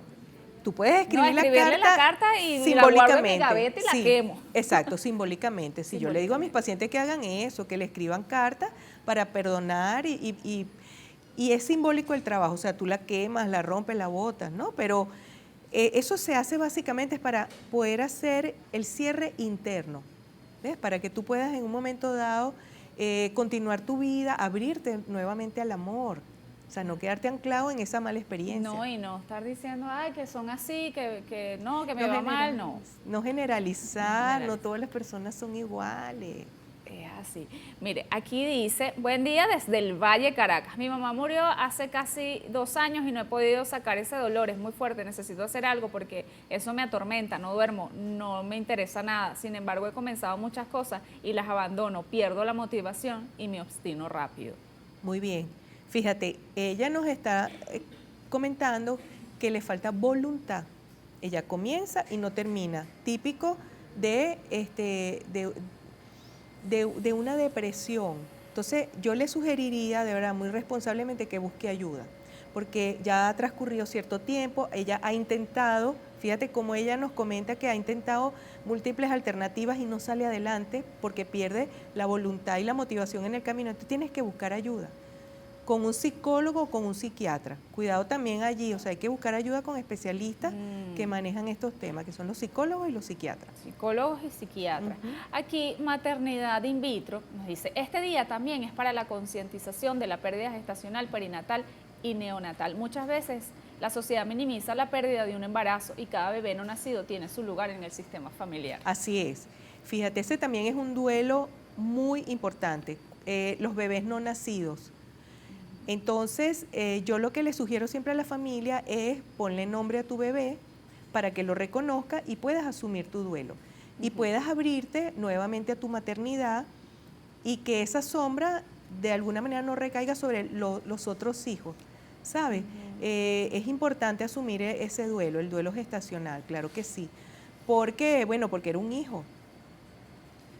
Speaker 2: Tú puedes escribir
Speaker 1: la carta y
Speaker 2: simbólicamente.
Speaker 1: La guardo en mi gaveta y la quemo.
Speaker 2: Exacto, simbólicamente. Si yo le digo a mis pacientes que hagan eso, que le escriban cartas para perdonar y es simbólico el trabajo. O sea, tú la quemas, la rompes, la botas, ¿no? Pero eso se hace básicamente para poder hacer el cierre interno, ¿ves? Para que tú puedas en un momento dado continuar tu vida, abrirte nuevamente al amor. O sea, no quedarte anclado en esa mala experiencia.
Speaker 1: No, y no estar diciendo, ay, que son así, que no, que me va mal, no.
Speaker 2: No generalizar, no todas las personas son iguales.
Speaker 1: Es así. Mire, aquí dice, buen día desde el Valle, Caracas. Mi mamá murió hace casi 2 años y no he podido sacar ese dolor, es muy fuerte, necesito hacer algo porque eso me atormenta, no duermo, no me interesa nada. Sin embargo, he comenzado muchas cosas y las abandono, pierdo la motivación y me obstino rápido.
Speaker 2: Muy bien. Fíjate, ella nos está comentando que le falta voluntad. Ella comienza y no termina. Típico de una depresión. Entonces, yo le sugeriría, de verdad, muy responsablemente que busque ayuda, porque ya ha transcurrido cierto tiempo, ella ha intentado, fíjate cómo ella nos comenta que ha intentado múltiples alternativas y no sale adelante porque pierde la voluntad y la motivación en el camino. Entonces, tienes que buscar ayuda con un psicólogo o con un psiquiatra. Cuidado también allí, o sea, hay que buscar ayuda con especialistas que manejan estos temas, que son los psicólogos y los psiquiatras.
Speaker 1: Psicólogos y psiquiatras. Aquí, maternidad in vitro, nos dice, este día también es para la concientización de la pérdida gestacional, perinatal y neonatal. Muchas veces la sociedad minimiza la pérdida de un embarazo y cada bebé no nacido tiene su lugar en el sistema familiar.
Speaker 2: Así es. Fíjate, ese también es un duelo muy importante, los bebés no nacidos. Entonces, yo lo que le sugiero siempre a la familia es ponle nombre a tu bebé para que lo reconozca y puedas asumir tu duelo. Y puedas abrirte nuevamente a tu maternidad y que esa sombra de alguna manera no recaiga sobre los otros hijos, ¿sabes? Es importante asumir ese duelo, el duelo gestacional, claro que sí. Porque, bueno, porque era un hijo.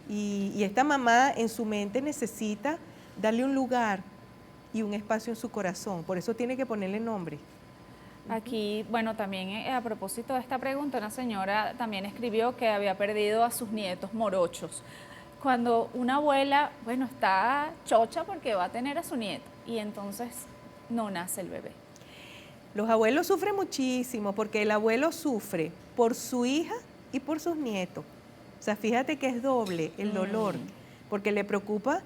Speaker 2: Y esta mamá en su mente necesita darle un lugar y un espacio en su corazón. Por eso tiene que ponerle nombre.
Speaker 1: Aquí, bueno, también a propósito de esta pregunta, una señora también escribió que había perdido a sus nietos morochos. Cuando una abuela, bueno, está chocha porque va a tener a su nieto y entonces no nace el bebé.
Speaker 2: Los abuelos sufren muchísimo porque el abuelo sufre por su hija y por sus nietos. O sea, fíjate que es doble el dolor, porque le preocupa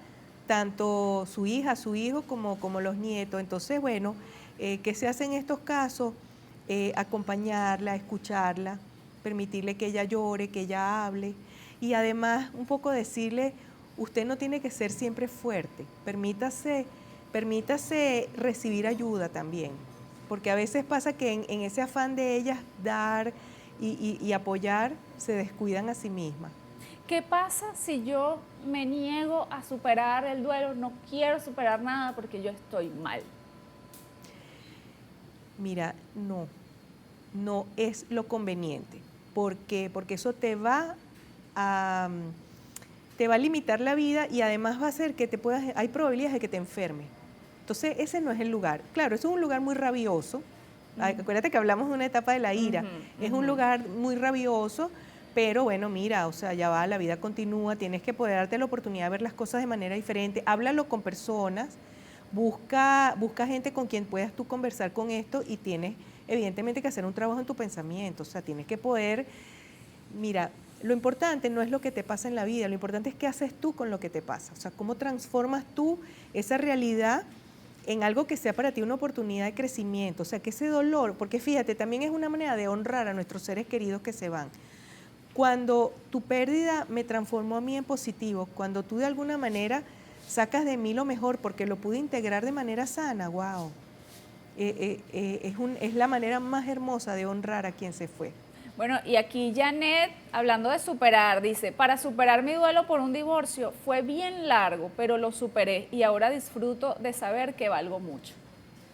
Speaker 2: tanto su hija, su hijo, como los nietos. Entonces, bueno, ¿qué se hace en estos casos? Acompañarla, escucharla, permitirle que ella llore, que ella hable. Y además, un poco decirle, usted no tiene que ser siempre fuerte, permítase recibir ayuda también. Porque a veces pasa que en ese afán de ellas dar y apoyar, se descuidan a sí mismas.
Speaker 1: ¿Qué pasa si yo me niego a superar el duelo? No quiero superar nada porque yo estoy mal.
Speaker 2: Mira, no es lo conveniente. ¿Por qué? Porque eso te va a limitar la vida y además va a hacer que hay probabilidades de que te enfermes. Entonces, ese no es el lugar. Claro, eso es un lugar muy rabioso. Acuérdate que hablamos de una etapa de la ira. Es un lugar muy rabioso, pero bueno, mira, o sea, ya va, la vida continúa, tienes que poder darte la oportunidad de ver las cosas de manera diferente. Háblalo con personas, busca gente con quien puedas tú conversar con esto y tienes evidentemente que hacer un trabajo en tu pensamiento. O sea, tienes que poder, mira, lo importante no es lo que te pasa en la vida, lo importante es qué haces tú con lo que te pasa. O sea, cómo transformas tú esa realidad en algo que sea para ti una oportunidad de crecimiento. O sea, que ese dolor, porque fíjate, también es una manera de honrar a nuestros seres queridos que se van. Cuando tu pérdida me transformó a mí en positivo, cuando tú de alguna manera sacas de mí lo mejor porque lo pude integrar de manera sana, wow. Es la manera más hermosa de honrar a quien se fue.
Speaker 1: Bueno, y aquí Janet, hablando de superar, dice, para superar mi duelo por un divorcio fue bien largo, pero lo superé y ahora disfruto de saber que valgo mucho.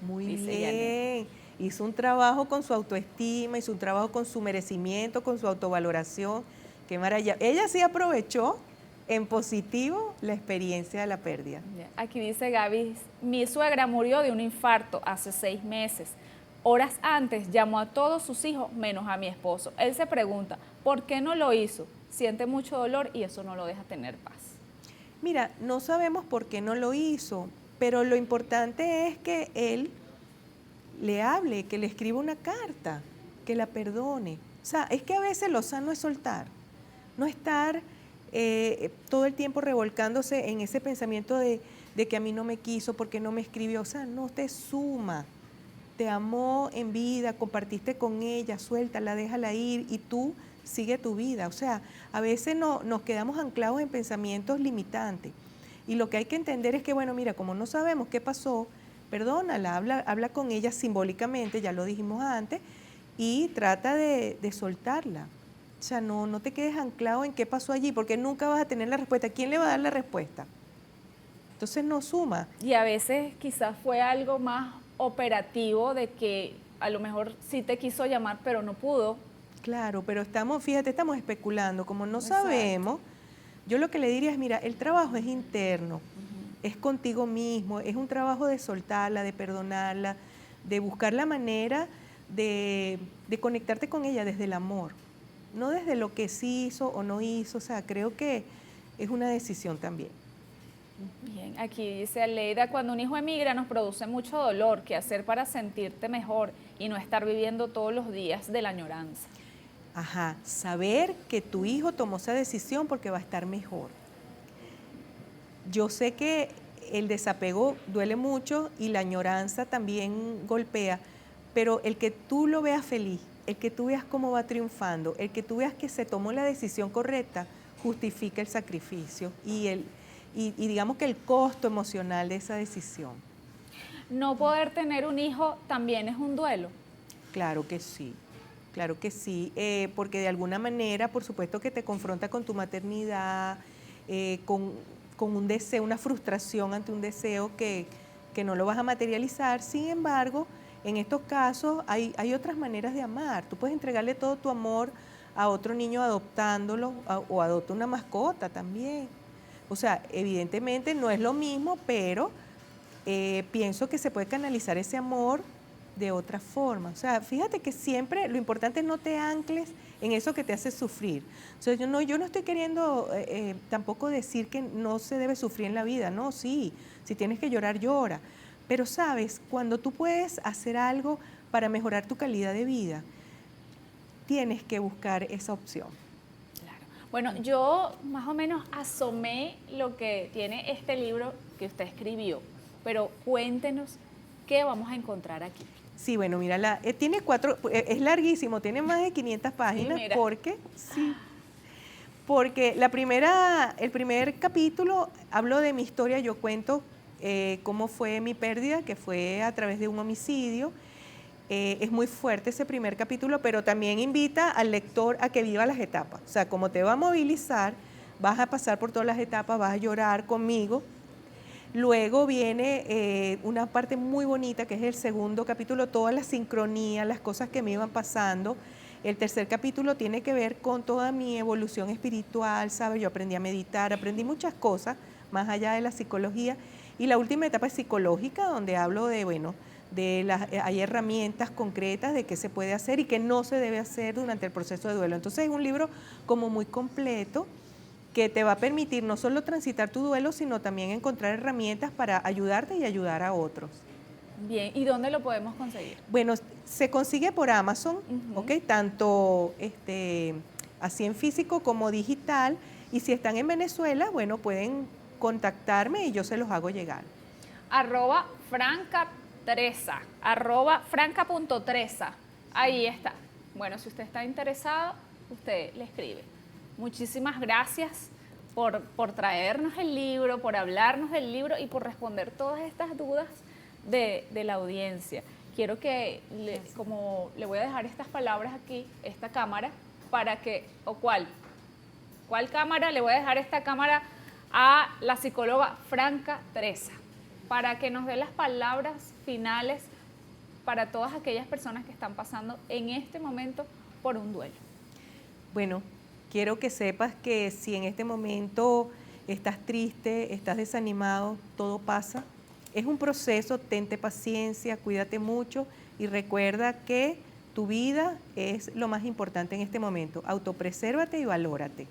Speaker 2: Muy bien. Hizo un trabajo con su autoestima, hizo un trabajo con su merecimiento, con su autovaloración. Qué maravilla. Ella sí aprovechó en positivo la experiencia de la pérdida.
Speaker 1: Aquí dice Gaby, mi suegra murió de un infarto hace 6 meses. Horas antes llamó a todos sus hijos menos a mi esposo. Él se pregunta, ¿por qué no lo hizo? Siente mucho dolor y eso no lo deja tener paz.
Speaker 2: Mira, no sabemos por qué no lo hizo, pero lo importante es que él le hable, que le escriba una carta, que la perdone. O sea, es que a veces lo sano es soltar, no estar todo el tiempo revolcándose en ese pensamiento de que a mí no me quiso, porque no me escribió. O sea, no te suma. Te amó en vida, compartiste con ella, suéltala, déjala ir y tú sigue tu vida. O sea, a veces nos quedamos anclados en pensamientos limitantes. Y lo que hay que entender es que, bueno, mira, como no sabemos qué pasó, perdónala, habla con ella simbólicamente, ya lo dijimos antes, y trata de soltarla. O sea, no te quedes anclado en qué pasó allí, porque nunca vas a tener la respuesta. ¿Quién le va a dar la respuesta? Entonces no suma.
Speaker 1: Y a veces quizás fue algo más operativo de que a lo mejor sí te quiso llamar, pero no pudo.
Speaker 2: Claro, pero fíjate, estamos especulando. Como no sabemos, yo lo que le diría es, mira, el trabajo es interno, es contigo mismo, es un trabajo de soltarla, de perdonarla, de buscar la manera de conectarte con ella desde el amor, no desde lo que sí hizo o no hizo. O sea, creo que es una decisión también.
Speaker 1: Bien, aquí dice Aleida, cuando un hijo emigra nos produce mucho dolor. ¿Qué hacer para sentirte mejor y no estar viviendo todos los días de la añoranza?
Speaker 2: Ajá, saber que tu hijo tomó esa decisión porque va a estar mejor. Yo sé que el desapego duele mucho y la añoranza también golpea, pero el que tú lo veas feliz, el que tú veas cómo va triunfando, el que tú veas que se tomó la decisión correcta, justifica el sacrificio y digamos que el costo emocional de esa decisión.
Speaker 1: ¿No poder tener un hijo también es un duelo?
Speaker 2: Claro que sí, porque de alguna manera, por supuesto que te confronta con tu maternidad, con un deseo, una frustración ante un deseo que no lo vas a materializar. Sin embargo, en estos casos hay otras maneras de amar. Tú puedes entregarle todo tu amor a otro niño adoptándolo o adopta una mascota también. O sea, evidentemente no es lo mismo, pero pienso que se puede canalizar ese amor de otra forma. O sea, fíjate que siempre lo importante es no te ancles en eso que te hace sufrir. O sea, yo no estoy queriendo tampoco decir que no se debe sufrir en la vida. No, sí, si tienes que llorar, llora. Pero sabes, cuando tú puedes hacer algo para mejorar tu calidad de vida, tienes que buscar esa opción.
Speaker 1: Claro. Bueno, yo más o menos asomé lo que tiene este libro que usted escribió, pero cuéntenos qué vamos a encontrar aquí.
Speaker 2: Sí, bueno, mira, tiene es larguísimo, tiene más de 500 páginas
Speaker 1: Sí,
Speaker 2: porque el primer capítulo hablo de mi historia, yo cuento cómo fue mi pérdida, que fue a través de un homicidio. Es muy fuerte ese primer capítulo, pero también invita al lector a que viva las etapas. O sea, como te va a movilizar, vas a pasar por todas las etapas, vas a llorar conmigo. Luego viene una parte muy bonita, que es el segundo capítulo, toda la sincronía, las cosas que me iban pasando. El tercer capítulo tiene que ver con toda mi evolución espiritual, ¿sabes? Yo aprendí a meditar, aprendí muchas cosas, más allá de la psicología. Y la última etapa es psicológica, donde hablo de, bueno, hay herramientas concretas de qué se puede hacer y qué no se debe hacer durante el proceso de duelo. Entonces es un libro como muy completo, que te va a permitir no solo transitar tu duelo, sino también encontrar herramientas para ayudarte y ayudar a otros.
Speaker 1: Bien, ¿y dónde lo podemos conseguir?
Speaker 2: Bueno, se consigue por Amazon, ¿ok? Tanto así en físico como digital. Y si están en Venezuela, bueno, pueden contactarme y yo se los hago llegar.
Speaker 1: @franca13, @franca.tresa. Ahí está. Bueno, si usted está interesado, usted le escribe. Muchísimas gracias por traernos el libro, por hablarnos del libro y por responder todas estas dudas de la audiencia. Quiero que, como le voy a dejar estas palabras aquí, esta cámara, para que, ¿cuál cámara? Le voy a dejar esta cámara a la psicóloga Franca Teresa, para que nos dé las palabras finales para todas aquellas personas que están pasando en este momento por un duelo.
Speaker 2: Bueno, quiero que sepas que si en este momento estás triste, estás desanimado, todo pasa. Es un proceso, tente paciencia, cuídate mucho y recuerda que tu vida es lo más importante en este momento. Autopresérvate y valórate.